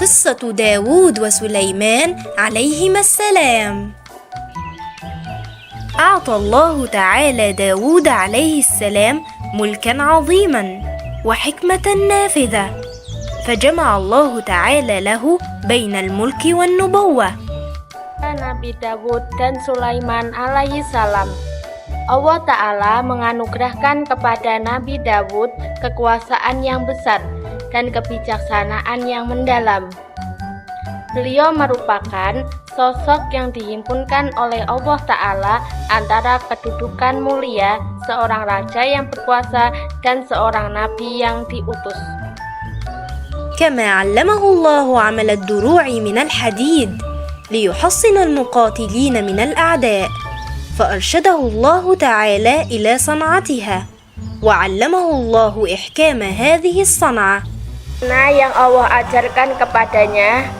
قصة داود وسليمان عليهما السلام. أعطى الله تعالى داود عليه السلام ملكا عظيما وحكمة نافذة، فجمع الله تعالى له بين الملك والنبوة. Nabi Dawud dan Sulaiman alaihi salam. Allah Ta'ala menganugerahkan kepada Nabi Dawud kekuasaan yang besar dan kebijaksanaan yang mendalam. Beliau merupakan sosok yang dihimpunkan oleh Allah Ta'ala antara kedudukan mulia seorang raja yang berkuasa dan seorang nabi yang diutus. كما علمه الله عمل الدروع من الحديد ليحصن المقاتلين من الأعداء، فأرشده الله تعالى إلى صنعتها، وعلمه الله إحكام هذه الصنعة. Yang Allah ajarkan kepadanya,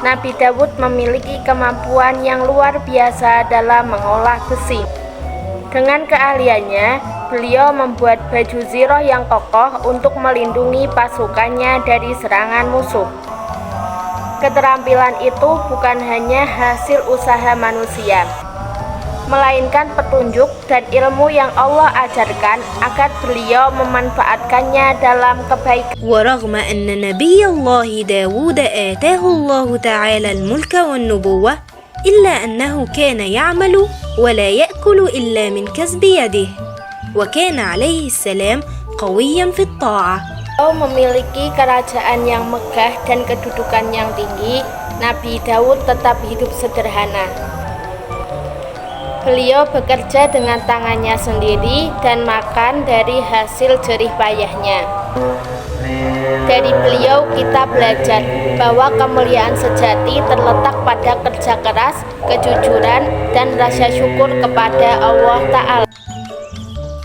Nabi Dawud memiliki kemampuan yang luar biasa dalam mengolah besi. Dengan keahliannya, beliau membuat baju ziroh yang kokoh untuk melindungi pasukannya dari serangan musuh. Keterampilan itu bukan hanya hasil usaha manusia, melainkan petunjuk dan ilmu yang Allah ajarkan agar beliau memanfaatkannya dalam kebaikan. ورغم أن نبي الله داود آتاه الله تعالى الملك والنبوة، إلا أنه كان يعمل ولا يأكل إلا من كسب يده، وكان عليه السلام قويا في الطاعة. Memiliki kerajaan yang megah dan kedudukan yang tinggi, Nabi Daud tetap hidup sederhana. Beliau bekerja dengan tangannya sendiri dan makan dari hasil jerih payahnya. Dari beliau kita belajar bahwa kemuliaan sejati terletak pada kerja keras, kejujuran, dan rasa syukur kepada Allah Ta'ala.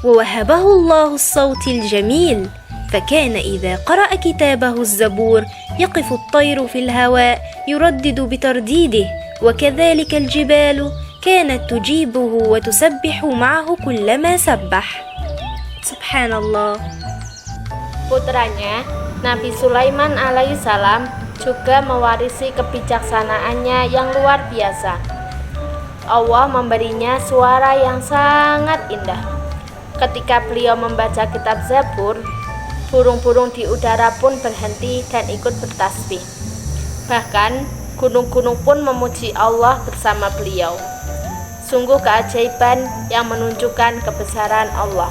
ووهبه الله الصوت الجميل، فكان إذا قرأ كتابه الزبور يقف الطير في الهواء يردد بترديده، وكذلك الجبال كانت تجيبه وتسبح معه كلما سبح. سبحان الله. Putranya, Nabi Sulaiman alaihissalam juga mewarisi kebijaksanaannya yang luar biasa. Allah memberinya suara yang sangat indah. Ketika beliau membaca kitab Zabur, burung-burung di udara pun berhenti dan ikut bertasbih. Bahkan, gunung-gunung pun memuji Allah bersama beliau. Sungguh keajaiban yang menunjukkan kebesaran Allah.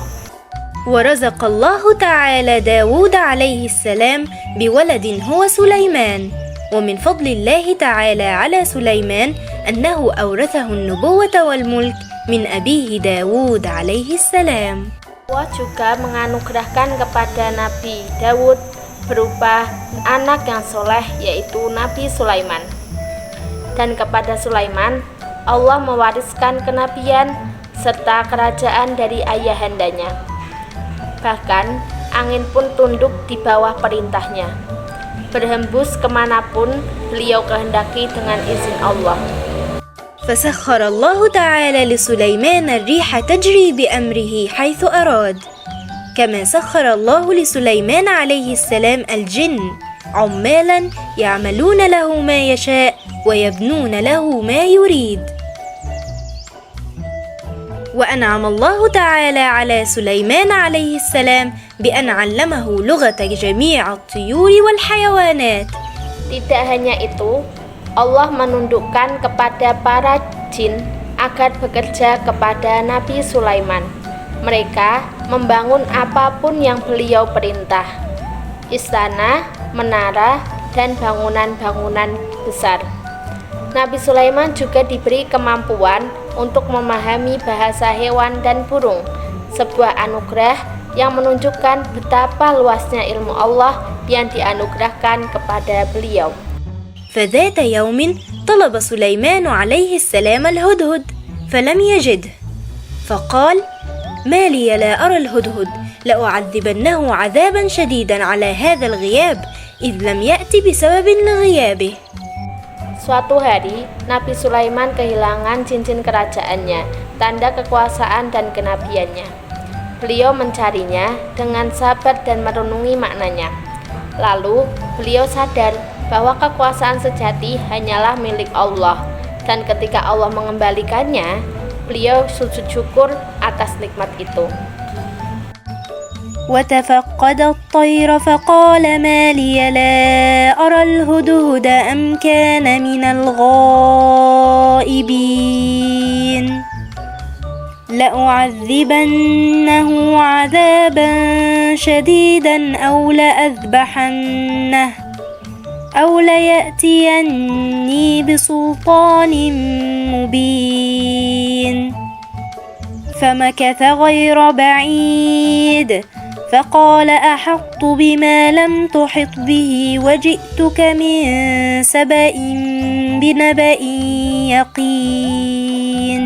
ورزق الله تعالى داود عليه السلام بولد هو سليمان، ومن فضل الله تعالى على سليمان أنه أورثه النبوة والملك من أبيه داود عليه السلام. Allah juga menganugerahkan kepada Nabi Dawud berupa anak yang soleh, yaitu Nabi Sulaiman. Dan kepada Sulaiman, Allah mewariskan kenabian serta kerajaan dari ayahandanya. Bahkan, angin pun tunduk di bawah perintahnya. Berhembus kemanapun beliau kehendaki dengan izin Allah. فسخر الله تعالى لسليمان الريح تجري بأمره حيث أراد، كما سخر الله لسليمان عليه السلام الجن عمالا يعملون له ما يشاء ويبنون له ما يريد. وأنعم الله تعالى على سليمان عليه السلام بأن علمه لغة جميع الطيور والحيوانات. Tidak hanya itu, Allah menundukkan kepada para jin agar bekerja kepada Nabi Sulaiman. Mereka membangun apapun yang beliau perintah, istana, menara, dan bangunan-bangunan besar. Nabi Sulaiman juga diberi kemampuan untuk memahami bahasa hewan dan burung, sebuah anugerah yang menunjukkan betapa luasnya ilmu Allah yang dianugerahkan kepada beliau. فذات يوم طلب سليمان عليه السلام الهدهد فلم يجده، فقال: ما لي لا أرى الهدهد، لأعذبنه عذابا شديدا على هذا الغياب إذ لم يأتي بسبب لغيابه. Suatu hari, Nabi Sulaiman kehilangan cincin kerajaannya, tanda kekuasaan dan kenabiannya. Beliau mencarinya dengan sabar dan merenungi maknanya. Lalu, beliau sadar bahwa kekuasaan sejati hanyalah milik Allah, dan ketika Allah mengembalikannya, beliau sujud syukur atas nikmat itu. وتفقد الطير فقال ما لي لا أرى الهدهد أم كان من الغائبين لأعذبنه عذابا شديدا أو لأذبحنه أو ليأتيني بسلطان مبين فمكث غير بعيد فقال أحطت بما لم تحط به وجئتك من سبأ بنبأ يقين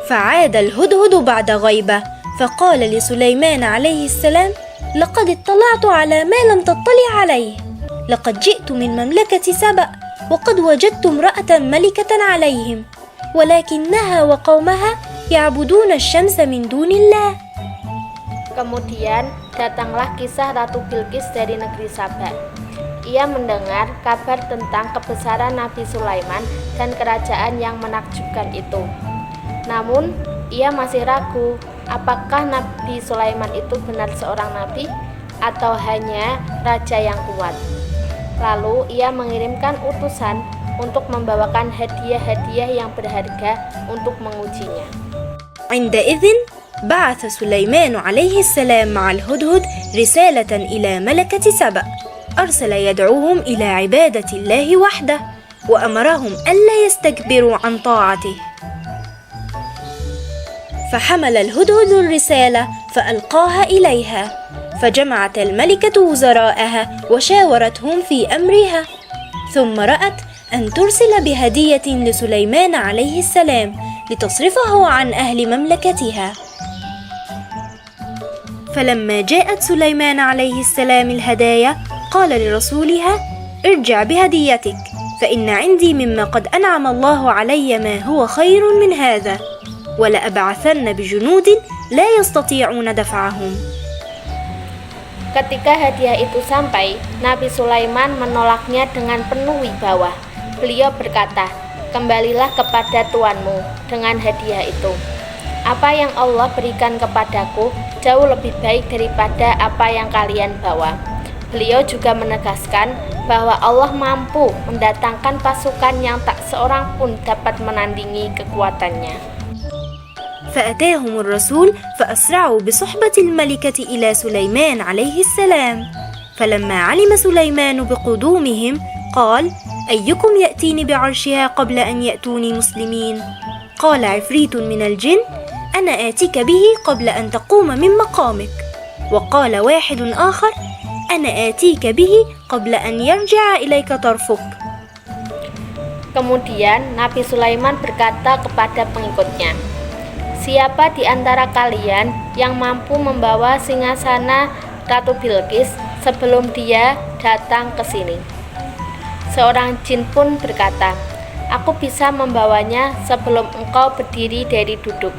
فعاد الهدهد بعد غيبة فقال لسليمان عليه السلام لقد اطلعت على ما لم تطلع عليه لقد جئت من مملكة سبأ وقد وجدت امرأة ملكة عليهم ولكنها وقومها يعبدون الشمس من دون الله. Kemudian datanglah kisah Ratu Bilqis dari negeri Saba. Ia mendengar kabar tentang kebesaran Nabi Sulaiman dan kerajaan yang menakjubkan itu. Namun, ia masih ragu apakah Nabi Sulaiman itu benar seorang nabi atau hanya raja yang kuat. Lalu ia mengirimkan utusan untuk membawakan hadiah-hadiah yang berharga untuk mengujinya. عندئذ بعث سليمان عليه السلام مع الهدهد رسالة إلى ملكة سبأ أرسل يدعوهم إلى عبادة الله وحده وأمرهم ألا يستكبروا عن طاعته فحمل الهدهد الرسالة فألقاها إليها فجمعت الملكة وزراءها وشاورتهم في أمرها ثم رأت أن ترسل بهدية لسليمان عليه السلام لتصرفه عن أهل مملكتها فلما جاءت سليمان عليه السلام الهدايا قال لرسولها ارجع بهديتك فإن عندي مما قد أنعم الله علي ما هو خير من هذا ولأبعثن بجنود لا يستطيعون دفعهم. Ketika hadiah itu sampai, Nabi Sulaiman menolaknya dengan penuh wibawa. Beliau berkata, kembalilah kepada tuanmu dengan hadiah itu. Apa yang Allah berikan kepadaku jauh lebih baik daripada apa yang kalian bawa. Beliau juga menegaskan bahwa Allah mampu mendatangkan pasukan yang tak seorang pun dapat menandingi kekuatannya. فأتاهم الرسول فأسرعوا بصحبة الملكة إلى سليمان عليه السلام فلما علم سليمان بقدومهم قال أيكم يأتيني بعرشها قبل أن يأتوني مسلمين قال عفريت من الجن أنا آتيك به قبل أن تقوم من مقامك وقال واحد آخر أنا آتيك به قبل أن يرجع إليك طرفك. Kemudian Nabi Sulaiman berkata kepada pengikutnya, siapa di antara kalian yang mampu membawa singgasana Ratu Bilqis sebelum dia datang ke sini? Seorang jin pun berkata, aku bisa membawanya sebelum engkau berdiri dari duduk.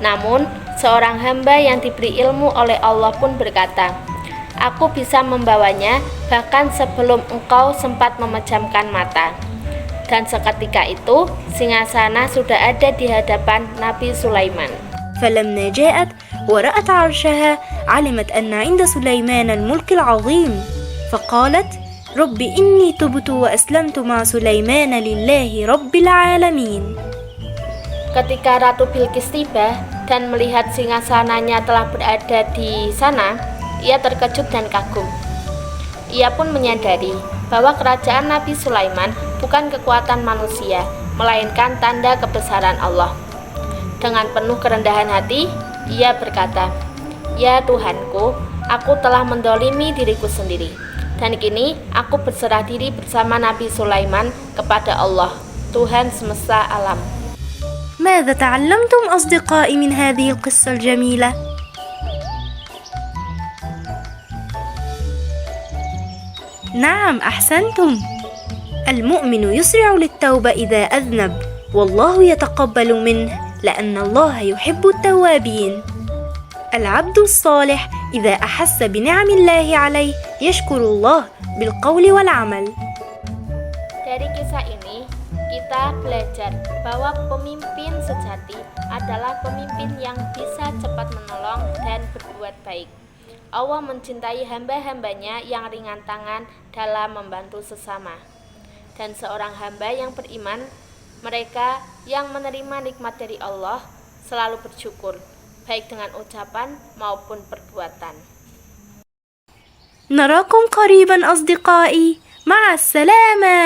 Namun, seorang hamba yang diberi ilmu oleh Allah pun berkata, aku bisa membawanya bahkan sebelum engkau sempat memejamkan mata. Dan seketika itu, singgasana sudah ada di hadapan Nabi Sulaiman. فلما جاءت ورأت عرشها علمت أن عند سليمان الملك العظيم فقالت رب إني تبت وأسلمت مع سليمان لله رب العالمين. Ketika Ratu Bilqis tiba dan melihat singgasananya telah berada di sana, ia terkejut dan kagum. Ia pun menyadari bahwa kerajaan Nabi Sulaiman bukan kekuatan manusia, melainkan tanda kebesaran Allah. Dengan penuh kerendahan hati, ia berkata, ya Tuhanku, aku telah mendolimi diriku sendiri, dan kini aku berserah diri bersama Nabi Sulaiman kepada Allah, Tuhan semesta alam. ماذا تعلمتم أصدقائي من هذه القصة الجميلة؟ نعم أحسنتم. المؤمن يسرع للتوبة إذا أذنب والله يتقبل منه لأن الله يحب التوابين. العبد الصالح إذا أحس بنعم الله عليه يشكر الله بالقول والعمل. Dari kisah ini, kita belajar bahwa pemimpin sejati adalah pemimpin yang bisa cepat menolong dan berbuat baik. Allah mencintai hamba-hambanya yang ringan tangan dalam membantu sesama. Dan seorang hamba yang beriman, mereka yang menerima nikmat dari Allah selalu bersyukur, baik dengan ucapan maupun perbuatan. نراكم قريبا أصدقائي، مع السلامة.